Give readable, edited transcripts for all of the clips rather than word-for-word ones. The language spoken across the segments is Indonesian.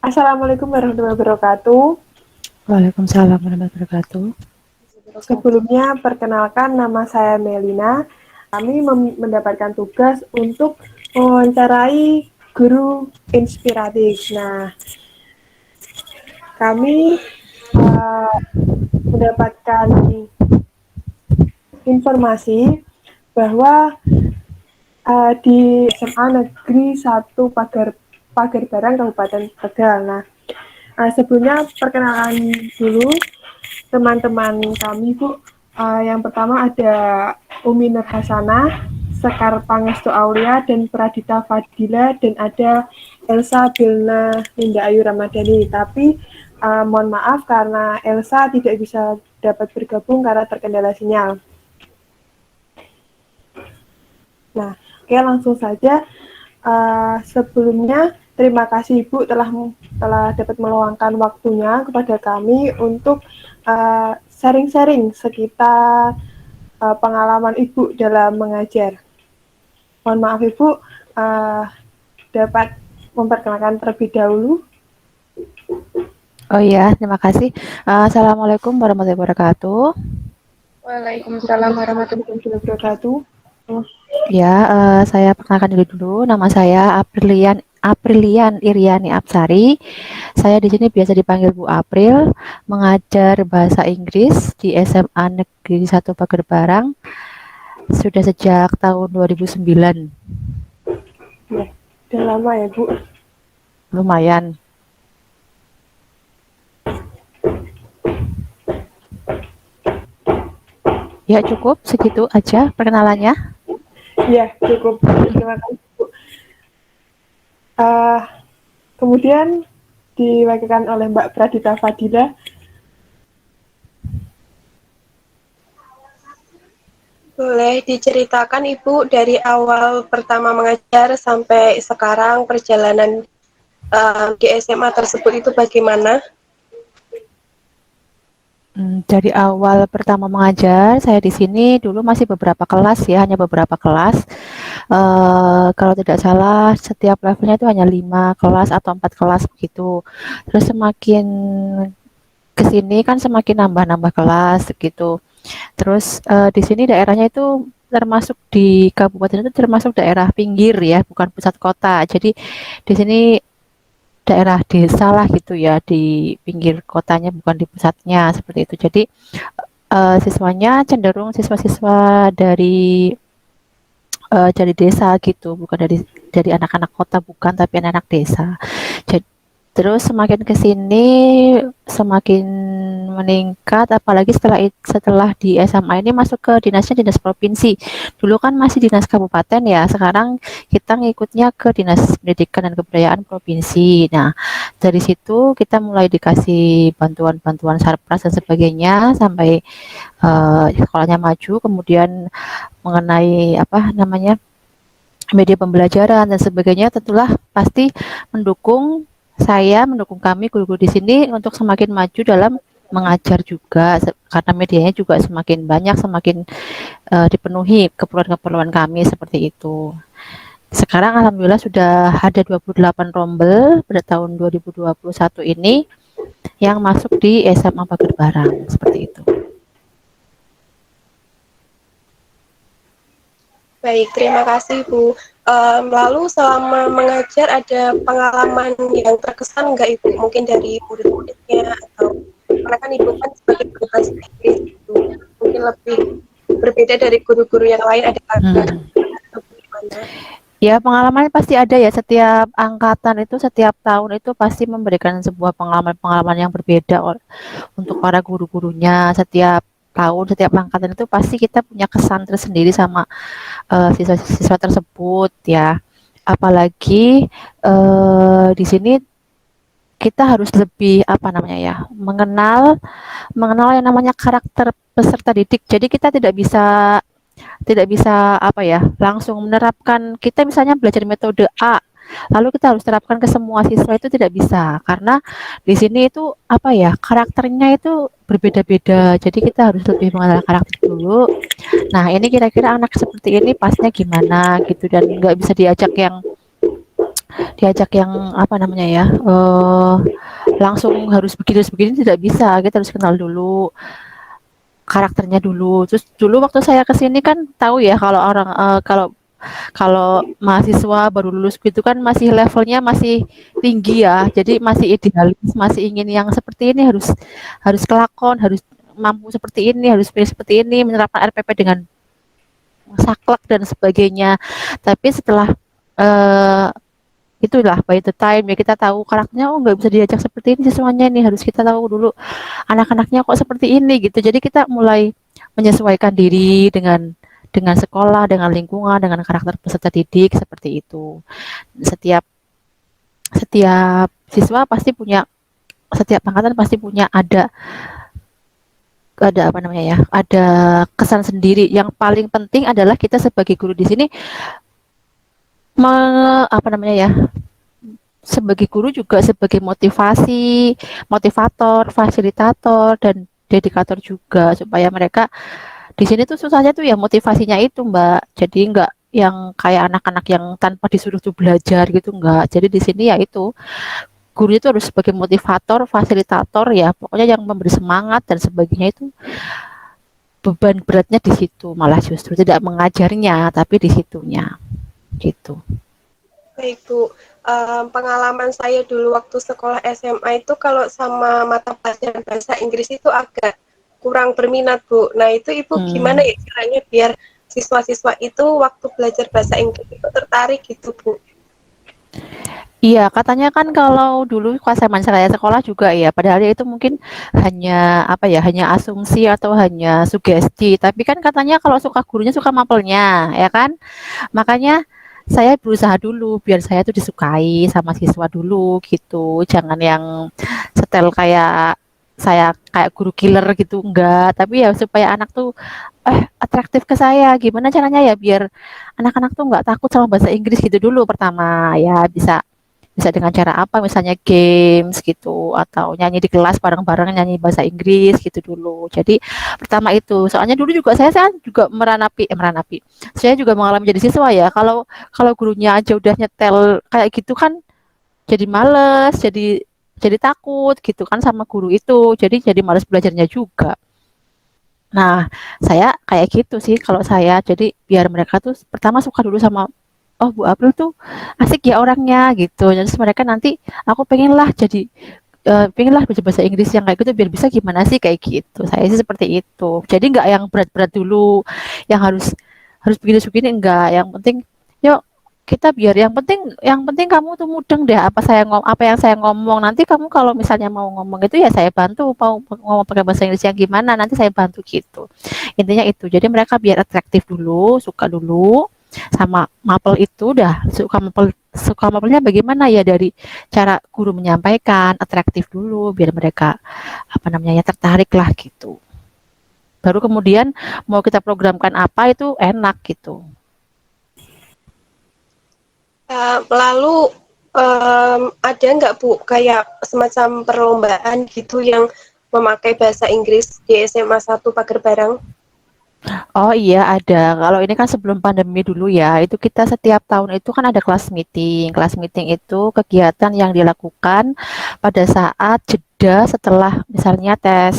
Assalamualaikum warahmatullahi wabarakatuh. Waalaikumsalam warahmatullahi wabarakatuh. Sebelumnya, perkenalkan nama saya Melina. Kami mendapatkan tugas untuk mewawancarai guru inspiratif. Nah, kami uh, mendapatkan informasi bahwa di SMA Negeri 1 Pagarbaran Kabupaten Tegal. Nah, sebelumnya perkenalan dulu teman-teman kami, Bu. Yang pertama ada Umi Nur Hasanah, Sekar Pangestu Aulia, dan Pradita Fadila, dan ada Elsa Bilna Linda Ayu Ramadhani. Tapi mohon maaf karena Elsa tidak bisa dapat bergabung karena terkendala sinyal. Nah, oke, langsung saja. Sebelumnya terima kasih Ibu telah dapat meluangkan waktunya kepada kami untuk sharing-sharing sekitar pengalaman Ibu dalam mengajar. Mohon maaf Ibu, dapat memperkenalkan terlebih dahulu. Oh iya, terima kasih. Assalamualaikum warahmatullahi wabarakatuh. Waalaikumsalam warahmatullahi wabarakatuh. Ya, saya perkenalkan diri dulu. Nama saya Aprilian Iriani Apsari. Saya di sini biasa dipanggil Bu April, mengajar bahasa Inggris di SMA Negeri 1 Pagerbarang sudah sejak tahun 2009. Ya, udah lama ya Bu. Lumayan. Ya, cukup segitu aja perkenalannya. Ya, cukup. Terima kasih Bu. Kemudian diwakilkan oleh Mbak Pradita Fadila. Boleh diceritakan Ibu dari awal pertama mengajar sampai sekarang perjalanan di SMA tersebut itu bagaimana? Dari awal pertama mengajar, saya di sini dulu masih beberapa kelas ya, hanya beberapa kelas. Kalau tidak salah, setiap levelnya itu hanya 5 kelas atau 4 kelas begitu. Terus semakin ke sini kan semakin nambah-nambah kelas gitu. Terus di sini daerahnya itu termasuk di kabupaten itu termasuk daerah pinggir ya, bukan pusat kota. Jadi di sini daerah desa lah gitu ya, di pinggir kotanya bukan di pusatnya seperti itu. Jadi siswanya cenderung siswa-siswa dari desa gitu, bukan dari anak-anak kota, bukan, tapi anak-anak desa. Jadi, terus semakin ke sini semakin meningkat, apalagi setelah di SMA ini masuk ke dinas provinsi. Dulu kan masih dinas kabupaten ya, sekarang kita ngikutnya ke dinas pendidikan dan kebudayaan provinsi. Nah, dari situ kita mulai dikasih bantuan-bantuan sarpras dan sebagainya sampai sekolahnya maju, kemudian mengenai apa namanya media pembelajaran dan sebagainya, tentulah pasti mendukung kami guru-guru di sini untuk semakin maju dalam mengajar juga, karena medianya juga semakin banyak, semakin dipenuhi keperluan-keperluan kami seperti itu. Sekarang alhamdulillah sudah ada 28 rombel pada tahun 2021 ini yang masuk di SMA Pagerbarang seperti itu. Baik, terima kasih Bu. Lalu selama mengajar ada pengalaman yang terkesan nggak Ibu? Mungkin dari murid-muridnya atau karena kan Ibu kan sebagai guru bahasa Inggris itu mungkin lebih berbeda dari guru-guru yang lain, ada atau bagaimana? Ya, pengalaman pasti ada ya, setiap angkatan itu, setiap tahun itu pasti memberikan sebuah pengalaman-pengalaman yang berbeda untuk para guru-gurunya. Setiap tahun, setiap angkatan itu pasti kita punya kesan tersendiri sama siswa-siswa tersebut ya. Apalagi di sini kita harus lebih apa namanya ya, mengenal yang namanya karakter peserta didik. Jadi kita tidak bisa apa ya, langsung menerapkan, kita misalnya belajar metode A lalu kita harus terapkan ke semua siswa, itu tidak bisa, karena di sini itu apa ya, karakternya itu berbeda-beda, jadi kita harus lebih mengenal karakter dulu. Nah, ini kira-kira anak seperti ini pasnya gimana gitu, dan nggak bisa diajak yang diajak yang apa namanya ya, langsung harus begini tidak bisa, kita harus kenal dulu karakternya dulu. Terus dulu waktu saya ke sini kan tahu ya kalau orang, kalau kalau mahasiswa baru lulus gitu kan masih levelnya masih tinggi ya, jadi masih idealis, masih ingin yang seperti ini, harus harus kelakon, harus mampu seperti ini, harus seperti ini, menerapkan RPP dengan saklek dan sebagainya. Tapi setelah, eee, itulah by the time ya kita tahu karakternya, oh nggak bisa diajak seperti ini semuanya nih, harus kita tahu dulu anak-anaknya kok seperti ini gitu. Jadi kita mulai menyesuaikan diri dengan sekolah, dengan lingkungan, dengan karakter peserta didik seperti itu. Setiap setiap siswa pasti punya, setiap angkatan pasti punya ada apa namanya ya, ada kesan sendiri. Yang paling penting adalah kita sebagai guru di sini me, apa namanya ya, sebagai guru juga sebagai motivasi, motivator, fasilitator dan dedikator juga supaya mereka di sini tuh susahnya tuh ya motivasinya itu Mbak. Jadi enggak yang kayak anak-anak yang tanpa disuruh tuh belajar gitu enggak. Jadi di sini ya itu guru itu harus sebagai motivator, fasilitator ya, pokoknya yang memberi semangat dan sebagainya itu beban beratnya di situ malah justru tidak mengajarnya tapi di situnya gitu. Baik Bu, pengalaman saya dulu waktu sekolah SMA itu kalau sama mata pelajaran bahasa Inggris itu agak kurang berminat Bu. Nah itu Ibu gimana Hmm. ya caranya biar siswa-siswa itu waktu belajar bahasa Inggris itu tertarik gitu Bu? Iya, katanya kan kalau dulu pas zaman saya sekolah juga ya, padahal ya itu mungkin hanya apa ya, hanya asumsi atau hanya sugesti. Tapi kan katanya kalau suka gurunya suka mapelnya, ya kan? Makanya saya berusaha dulu biar saya tuh disukai sama siswa dulu gitu. Jangan yang setel kayak saya kayak guru killer gitu enggak, tapi ya supaya anak tuh atraktif ke saya. Gimana caranya ya biar anak-anak tuh nggak takut sama bahasa Inggris gitu dulu pertama ya, bisa bisa dengan cara apa, misalnya games gitu, atau nyanyi di kelas bareng-bareng nyanyi bahasa Inggris gitu dulu. Jadi pertama itu, soalnya dulu juga saya juga meranapi, saya juga mengalami jadi siswa ya, kalau kalau gurunya aja udah nyetel kayak gitu kan jadi males, jadi takut gitu kan sama guru itu, jadi males belajarnya juga. Nah, saya kayak gitu sih kalau saya, jadi biar mereka tuh pertama suka dulu sama, oh Bu April tuh asik ya orangnya gitu. Terus mereka nanti aku pengen lah jadi pengen lah belajar bahasa Inggris yang kayak gitu biar bisa gimana sih kayak gitu. Saya sih seperti itu. Jadi nggak yang berat-berat dulu, yang harus harus begini-begini enggak. Yang penting yuk kita biar yang penting kamu tuh mudeng deh apa yang saya ngomong. Nanti kamu kalau misalnya mau ngomong itu ya saya bantu, mau ngomong pakai bahasa Inggris yang gimana nanti saya bantu gitu. Intinya itu. Jadi mereka biar atraktif dulu, suka dulu sama mapel itu udah suka mapelnya bagaimana ya dari cara guru menyampaikan atraktif dulu biar mereka apa namanya ya tertarik lah gitu. Baru kemudian mau kita programkan apa itu enak gitu. Lalu ada nggak Bu kayak semacam perlombaan gitu yang memakai bahasa Inggris di SMA 1 Pagar Barang? Oh iya ada. Kalau ini kan sebelum pandemi dulu ya, itu kita setiap tahun itu kan ada kelas meeting. Kelas meeting itu kegiatan yang dilakukan pada saat jeda setelah misalnya tes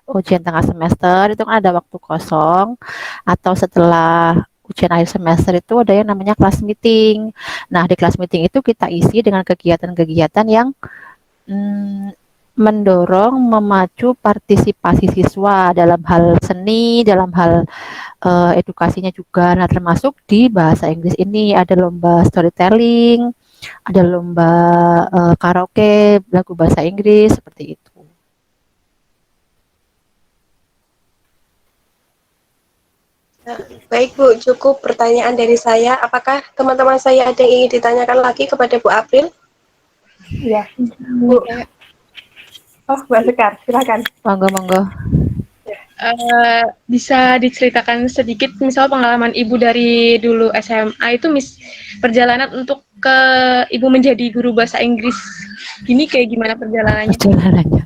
ujian tengah semester itu kan ada waktu kosong, atau setelah ujian akhir semester itu ada yang namanya kelas meeting. Nah, di kelas meeting itu kita isi dengan kegiatan-kegiatan yang mendorong, memacu partisipasi siswa dalam hal seni, dalam hal edukasinya juga. Nah, termasuk di bahasa Inggris ini ada lomba storytelling, ada lomba karaoke lagu bahasa Inggris seperti itu. Nah, baik Bu, cukup pertanyaan dari saya. Apakah teman-teman saya ada yang ingin ditanyakan lagi kepada Bu April? Iya. Bu, Oh, Mbak Sekar, silakan. Monggo, monggo. Bisa diceritakan sedikit misal pengalaman Ibu dari dulu SMA itu perjalanan untuk ke Ibu menjadi guru bahasa Inggris. Gini kayak gimana perjalanannya? Perjalanannya.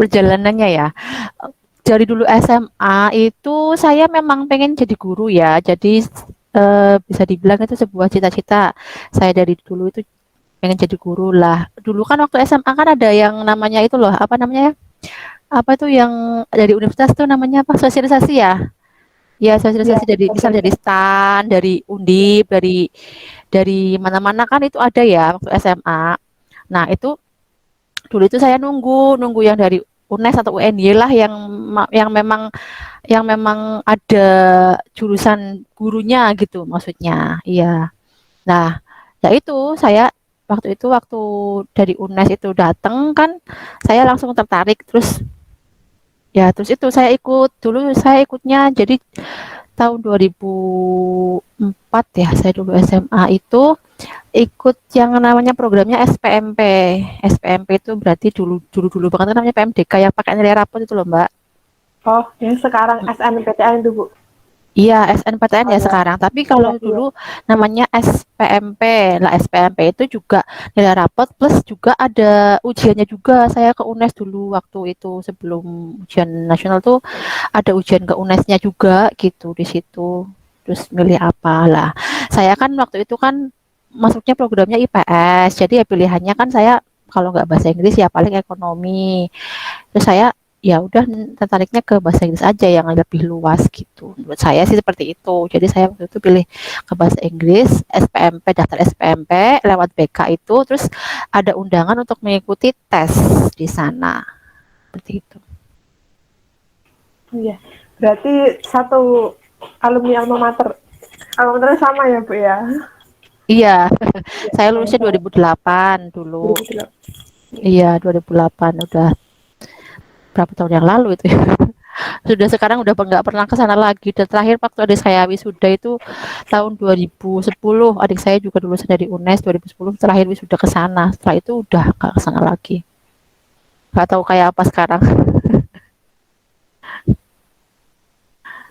Perjalanannya ya. Dari dulu SMA itu saya memang pengen jadi guru ya. Jadi bisa dibilang itu sebuah cita-cita saya dari dulu itu pengen jadi guru lah. Dulu kan waktu SMA kan ada yang namanya itu loh, apa namanya ya? Apa tuh yang dari universitas tuh namanya apa? Sosialisasi ya? Ya Ya, sosialisasi dari misal dari organisasi. STAN, dari Ya. Undip, dari mana-mana kan itu ada ya waktu SMA. Nah, itu dulu itu saya nunggu nunggu yang dari UNES atau UNY lah yang memang ada jurusan gurunya gitu maksudnya. Iya. Nah, ya itu saya waktu dari UNES itu datang kan saya langsung tertarik terus ya terus itu saya ikutnya jadi tahun 2004 ya saya dulu SMA itu ikut yang namanya programnya SPMP. SPMP itu berarti dulu banget kan namanya PMDK yang pakai nilai rapot itu loh Mbak. Oh, yang sekarang SNMPTN itu, Bu. Iya, SNPTN Oh ya ya. sekarang. Tapi Iya, kalau iya. dulu namanya SPMP. Lah SPMP itu juga nilai rapot plus juga ada ujiannya juga. Saya ke UNES dulu waktu itu sebelum ujian nasional tuh ada ujian ke UNES-nya juga gitu di situ. Terus milih apa lah. Saya kan waktu itu kan masuknya programnya IPS. Jadi ya pilihannya kan saya kalau nggak bahasa Inggris ya paling ekonomi. Terus saya ya udah tertariknya ke bahasa Inggris aja yang lebih luas gitu. Menurut saya sih seperti itu. Jadi saya waktu itu pilih ke bahasa Inggris, SPMP, daftar SPMP lewat BK itu, terus ada undangan untuk mengikuti tes di sana. Seperti itu. Iya. Berarti satu alumni alma mater. Alma mater sama ya, Bu ya? Iya, Iya, saya sama lulusnya saya 2008 dulu. 2008. Iya, 2008 udah berapa tahun yang lalu itu ya. Sudah sekarang udah nggak pernah ke sana lagi. Dan terakhir waktu adik saya wisuda itu tahun 2010. Adik saya juga lulusan dari UNES 2010 terakhir wisuda ke sana. Setelah itu udah nggak ke sana lagi. Nggak tahu kayak apa sekarang.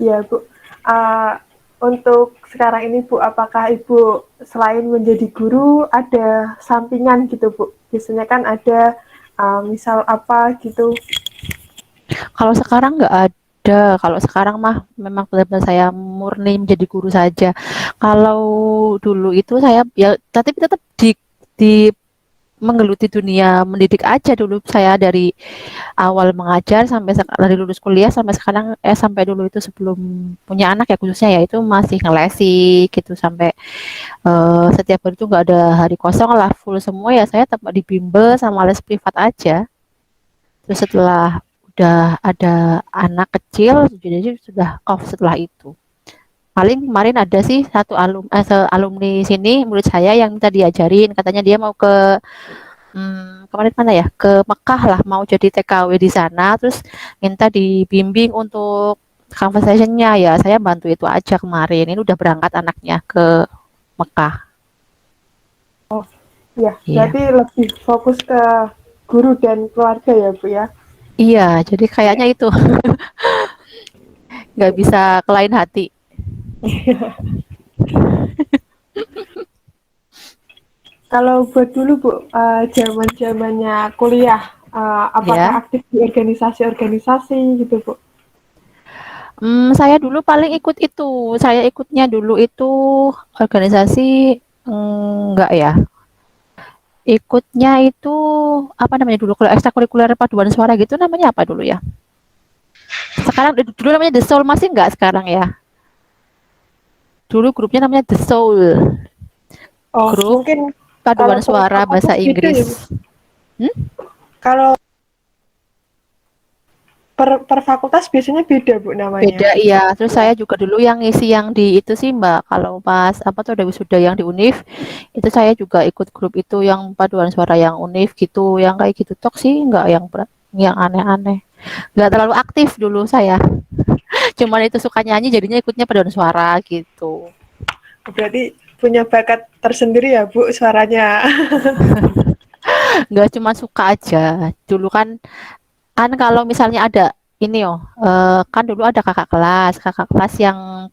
Iya, Bu. Uh, untuk sekarang ini, Bu, apakah Ibu selain menjadi guru ada sampingan gitu, Bu? Biasanya kan ada misal apa gitu. Kalau sekarang nggak ada. Kalau sekarang mah memang benar-benar saya murni menjadi guru saja. Kalau dulu itu saya ya tapi tetap di menggeluti dunia mendidik aja dulu saya dari awal mengajar sampai dari lulus kuliah sampai sekarang sampai dulu itu sebelum punya anak ya khususnya ya itu masih ngelesi gitu sampai setiap hari itu nggak ada hari kosong lah full semua ya saya tetap di bimbel sama les privat aja. Terus setelah udah ada anak kecil jadi sudah off setelah itu. Paling kemarin ada sih satu alumni sini murid saya yang minta diajarin katanya dia mau kemarin mana ya ke Mekah lah mau jadi TKW di sana terus minta dibimbing untuk conversation-nya ya saya bantu itu aja kemarin ini udah berangkat anaknya ke Mekah. Ya, Iya. berarti lebih fokus ke guru dan keluarga ya, Bu ya? Iya, jadi Ya. kayaknya itu nggak bisa ke lain hati. Kalau buat dulu, Bu, zaman-zamannya kuliah, apakah Ya. aktif di organisasi-organisasi gitu, Bu? Saya dulu paling ikut itu. Saya ikutnya dulu itu organisasi enggak ya. Ikutnya itu apa namanya dulu kalau ekstrakurikuler paduan suara gitu namanya apa dulu ya? Sekarang dulu namanya The Soul masih enggak sekarang ya? Dulu grupnya namanya The Soul. Oh, Grup mungkin kalau paduan per suara bahasa fakultas beda ya, Bu? Inggris. Hmm? Kalau per fakultas biasanya beda, Bu, namanya. Beda iya. Terus Ya. saya juga dulu yang ngisi yang di itu sih Mbak. Kalau pas apa tuh ada wisuda yang di Univ, itu saya juga ikut grup itu yang paduan suara yang Univ gitu, yang kayak gitu tok sih enggak yang aneh-aneh. Enggak terlalu aktif dulu saya. Cuman itu suka nyanyi jadinya ikutnya paduan suara gitu. Berarti punya bakat tersendiri ya, Bu, suaranya. Enggak cuma suka aja. Dulu kan kan kalau misalnya ada ini kan dulu ada kakak kelas yang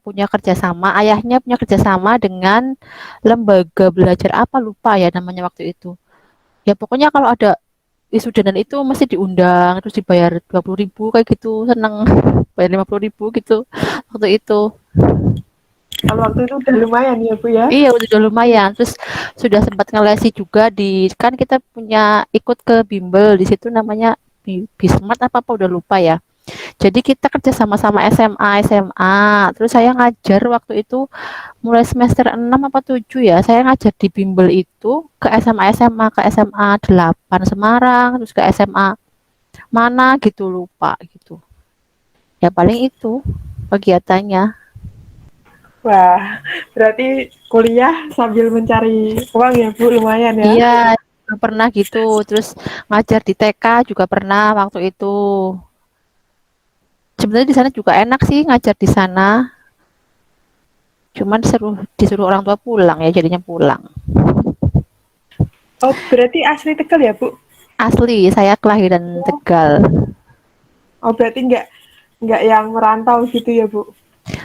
punya kerjasama, ayahnya punya kerjasama dengan lembaga belajar apa lupa ya namanya waktu itu. Ya pokoknya kalau ada wisudanan itu mesti diundang, terus dibayar 20.000 kayak gitu, seneng bayar 50.000 gitu waktu itu. Kalau waktu itu udah lumayan ya Bu ya. Iya, udah lumayan. Terus sudah sempat ngelesi juga di kan kita punya ikut ke bimbel di situ namanya Bismart apa udah lupa ya. Jadi kita kerja sama-sama SMA. Terus saya ngajar waktu itu mulai semester 6 apa 7 ya. Saya ngajar di bimbel itu ke SMA ke SMA 8 Semarang, terus ke SMA mana gitu lupa gitu. Ya paling itu kegiatannya. Wah, berarti kuliah sambil mencari uang ya Bu, lumayan ya. Iya, pernah gitu. Terus ngajar di TK juga pernah waktu itu. Sebenarnya di sana juga enak sih ngajar di sana. Cuman disuruh orang tua pulang ya jadinya pulang. Oh, berarti asli Tegal ya Bu? Asli, saya kelahiran Tegal. Oh, berarti nggak yang merantau gitu ya Bu?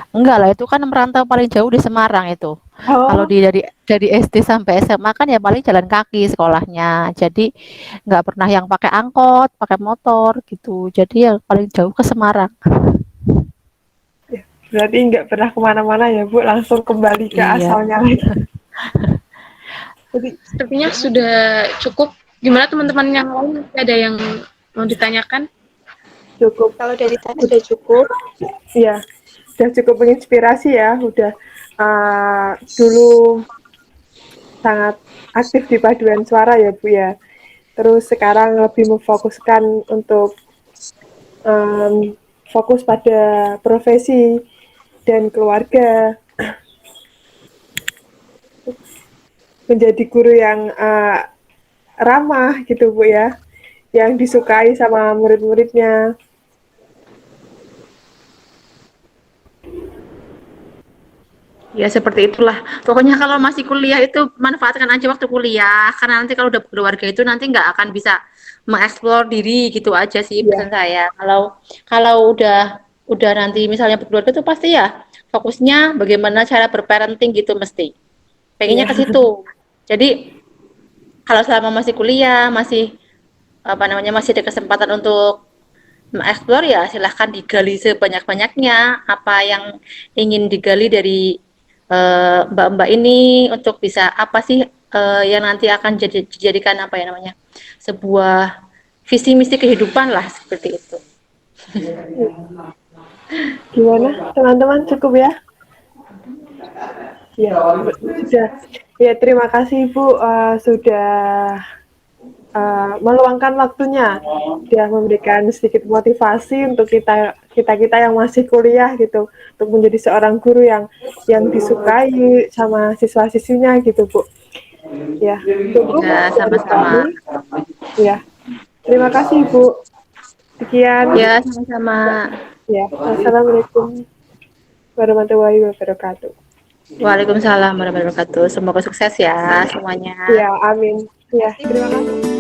Enggak lah, itu kan merantau paling jauh di Semarang itu. Kalau Oh, dari SD sampai SMA kan ya paling jalan kaki sekolahnya. Jadi nggak pernah yang pakai angkot, pakai motor gitu. Jadi yang paling jauh ke Semarang. ya. Berarti nggak pernah kemana-mana ya Bu, langsung kembali ke Iya. asalnya lagi. Jadi Sepertinya sudah cukup. Gimana teman-teman yang lain? Masih ada yang mau ditanyakan? cukup, Kalau dari tadi sudah cukup. ya, udah cukup menginspirasi ya. Udah dulu sangat aktif di paduan suara ya Bu ya. Terus sekarang lebih memfokuskan untuk fokus pada profesi dan keluarga, menjadi guru yang ramah gitu Bu ya, yang disukai sama murid-muridnya. Ya seperti itulah. Pokoknya kalau masih kuliah itu manfaatkan aja waktu kuliah. Karena nanti kalau udah berkeluarga itu nanti nggak akan bisa mengeksplor diri gitu aja sih Iya, pesan saya. Kalau kalau udah nanti misalnya berkeluarga itu pasti ya fokusnya bagaimana cara berparenting gitu mesti. iya, Pengennya ke situ. Jadi kalau selama masih kuliah, masih apa namanya masih ada kesempatan untuk mengeksplor ya silahkan digali sebanyak-banyaknya apa yang ingin digali dari mbak-mbak ini untuk bisa apa sih yang nanti akan dijadikan apa ya namanya sebuah visi misi kehidupan lah seperti itu. gimana teman-teman, cukup ya? Ya, sudah. Ya, terima kasih Bu, sudah meluangkan waktunya, dia memberikan sedikit motivasi untuk kita yang masih kuliah gitu, untuk menjadi seorang guru yang disukai sama siswa-siswinya gitu Bu. Ya, cukup Ya dari sama-sama. kami. Ya, terima kasih Bu. Sekian. Ya sama-sama. Ya, assalamualaikum warahmatullahi wabarakatuh. Waalaikumsalam warahmatullahi wabarakatuh. Semoga sukses ya semuanya. Ya, amin. Ya, terima kasih.